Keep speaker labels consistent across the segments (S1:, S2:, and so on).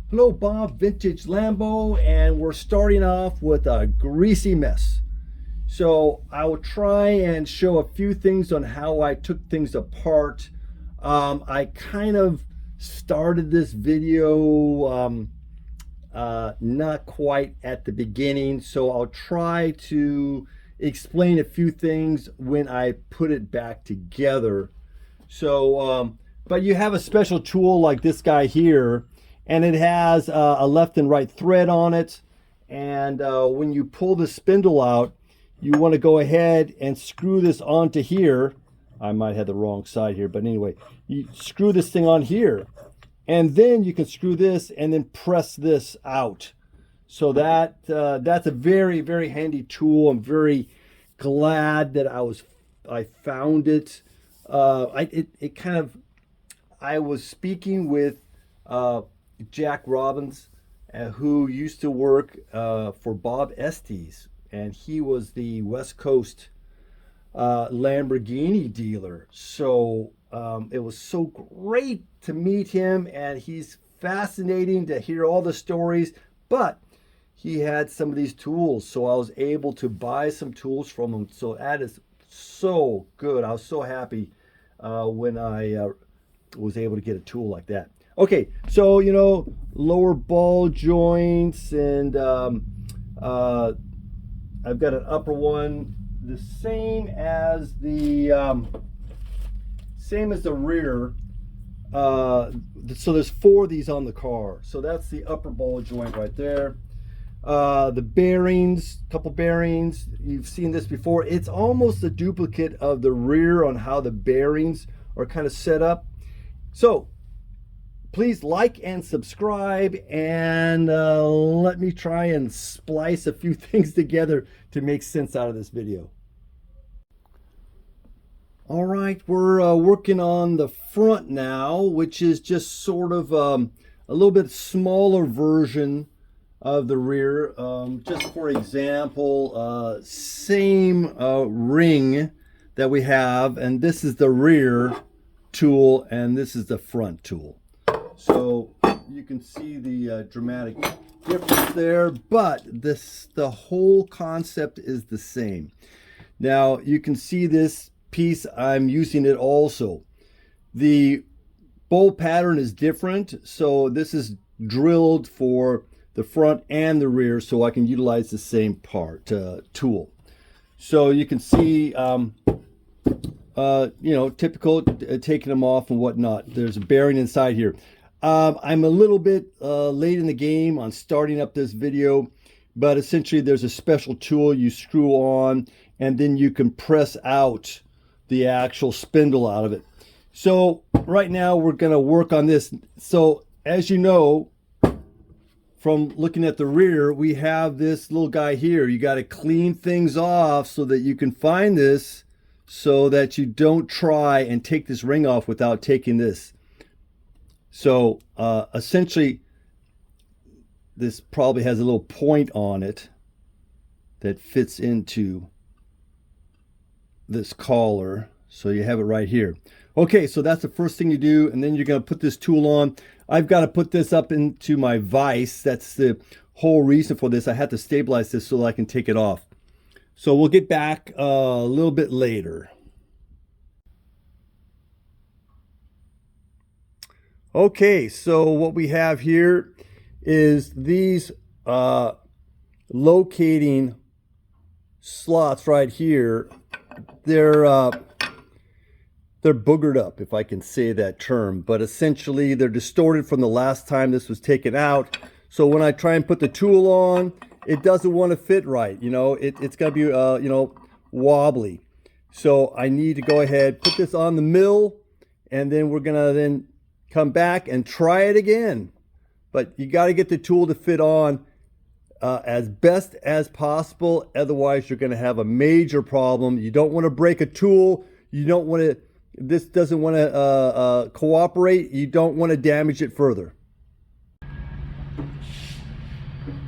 S1: Hello, Bob, Vintage Lambo, and we're starting off with a greasy mess. So I will try and show a few things on how I took things apart. I kind of started this video not quite at the beginning, so I'll try to explain a few things when I put it back together. So, but you have a special tool like this guy here, and it has a left and right thread on it. And when you pull the spindle out, you want to go ahead and screw this onto here. I might have the wrong side here, but anyway, you screw this thing on here, and then you can screw this and then press this out. So that's a very, very handy tool. I'm very glad that I found it. I was speaking with Jack Robbins, who used to work for Bob Estes, and he was the West Coast Lamborghini dealer. So it was so great to meet him, and he's fascinating to hear all the stories, but he had some of these tools, so I was able to buy some tools from him. So that is so good. I was so happy when I was able to get a tool like that. Okay, so lower ball joints, and I've got an upper one, the same as the rear. So there's 4 of these on the car. So that's the upper ball joint right there. The bearings, couple bearings, you've seen this before. It's almost a duplicate of the rear on how the bearings are kind of set up. So please like and subscribe, and let me try and splice a few things together to make sense out of this video. All right, we're working on the front now, which is just sort of a little bit smaller version of the rear. Just for example, same ring that we have, and this is the rear tool and this is the front tool. So you can see the dramatic difference there, but the whole concept is the same. Now you can see this piece, I'm using it also. The bolt pattern is different, so this is drilled for the front and the rear, so I can utilize the same part tool. So you can see typical taking them off and whatnot. There's a bearing inside here. I'm a little bit late in the game on starting up this video, but essentially there's a special tool you screw on, and then you can press out the actual spindle out of it. So right now we're going to work on this. So as you know, from looking at the rear, we have this little guy here. You got to clean things off so that you can find this, so that you don't try and take this ring off without taking this. So essentially, this probably has a little point on it that fits into this collar. So you have it right here. Okay, so that's the first thing you do, and then you're going to put this tool on. I've got to put this up into my vise. That's the whole reason for this. I had to stabilize this so that I can take it off. So we'll get back a little bit later. Okay, so what we have here is these locating slots right here. They're boogered up, if I can say that term, but essentially they're distorted from the last time this was taken out. So when I try and put the tool on, it doesn't want to fit right. It's got to be wobbly. So I need to go ahead, put this on the mill, and then we're gonna then come back and try it again. But you got to get the tool to fit on as best as possible. Otherwise, you're going to have a major problem. You don't want to break a tool. You don't want to, this doesn't want to cooperate. You don't want to damage it further.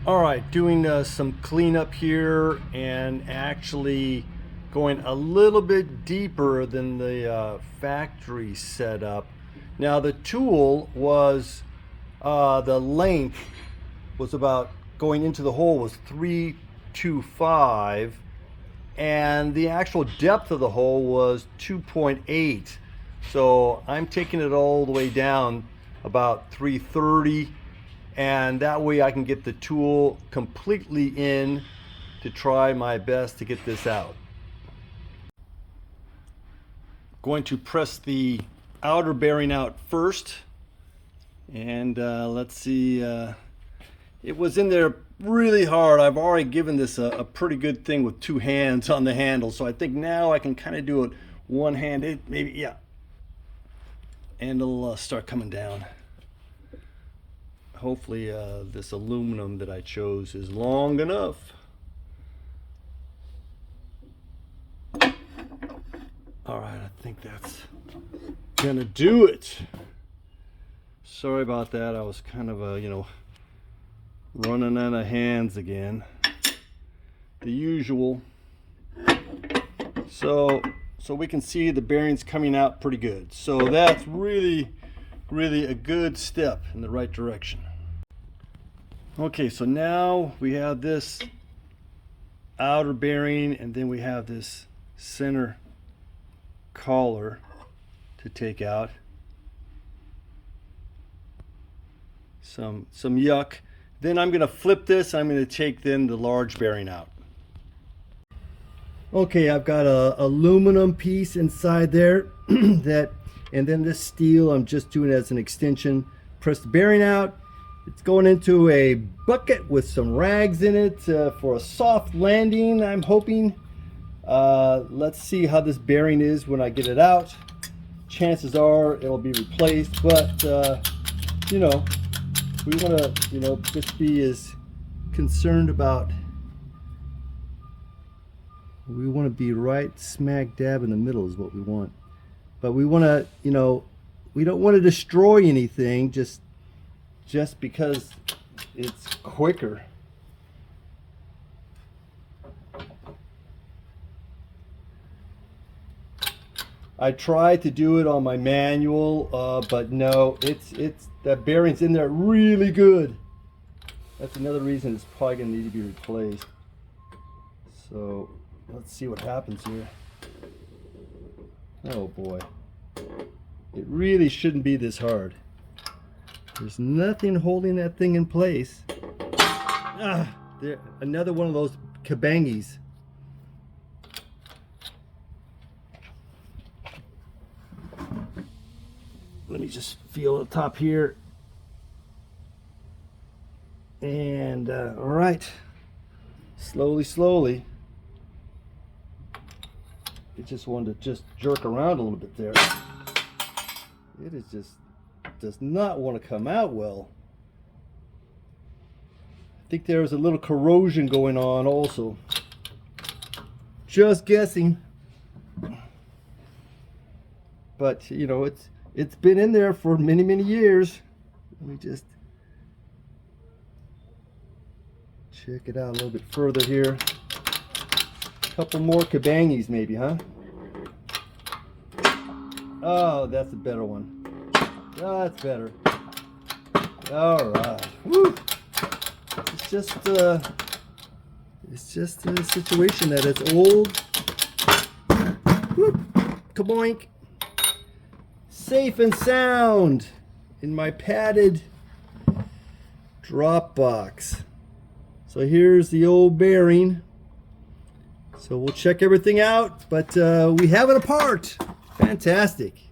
S1: All right, doing some cleanup here, and actually going a little bit deeper than the factory setup. Now the tool was The length was about, going into the hole was 325, and the actual depth of the hole was 2.8. So I'm taking it all the way down about 330, and that way I can get the tool completely in to try my best to get this out. Going to press the outer bearing out first, and let's see, it was in there really hard. I've already given this a pretty good thing with 2 hands on the handle, so I think now I can kind of do it one-handed, maybe, yeah, and it'll start coming down. Hopefully this aluminum that I chose is long enough. All right, I think that's gonna do it. Sorry about that. I was kind of running out of hands again. The usual. So we can see the bearings coming out pretty good. So that's really a good step in the right direction. Okay, so now we have this outer bearing, and then we have this center collar to take out. Some yuck. Then I'm going to flip this. I'm going to take then the large bearing out. Okay, I've got a aluminum piece inside there and then this steel I'm just doing as an extension. Press the bearing out. It's going into a bucket with some rags in it for a soft landing, I'm hoping. Let's see how this bearing is when I get it out. Chances are it'll be replaced, but we want to just be as concerned about, we want to be right smack dab in the middle is what we want. But we want to, we don't want to destroy anything just because it's quicker. I tried to do it on my manual, but no, it's that bearing's in there really good. That's another reason it's probably gonna need to be replaced. So let's see what happens here. Oh boy, it really shouldn't be this hard. There's nothing holding that thing in place. There, another one of those kabangis. Let me just feel the top here. And all right, slowly. It just wanted to jerk around a little bit there. It is just does not want to come out well. I think there's a little corrosion going on also. Just guessing. But it's been in there for many years. Let me just check it out a little bit further here. A couple more kabangis maybe, huh? Oh, that's a better one. Oh, that's better. All right. Woo. It's just a situation that it's old. Whoop. Kaboink. Safe and sound in my padded drop box. So here's the old bearing. So we'll check everything out, but we have it apart. Fantastic.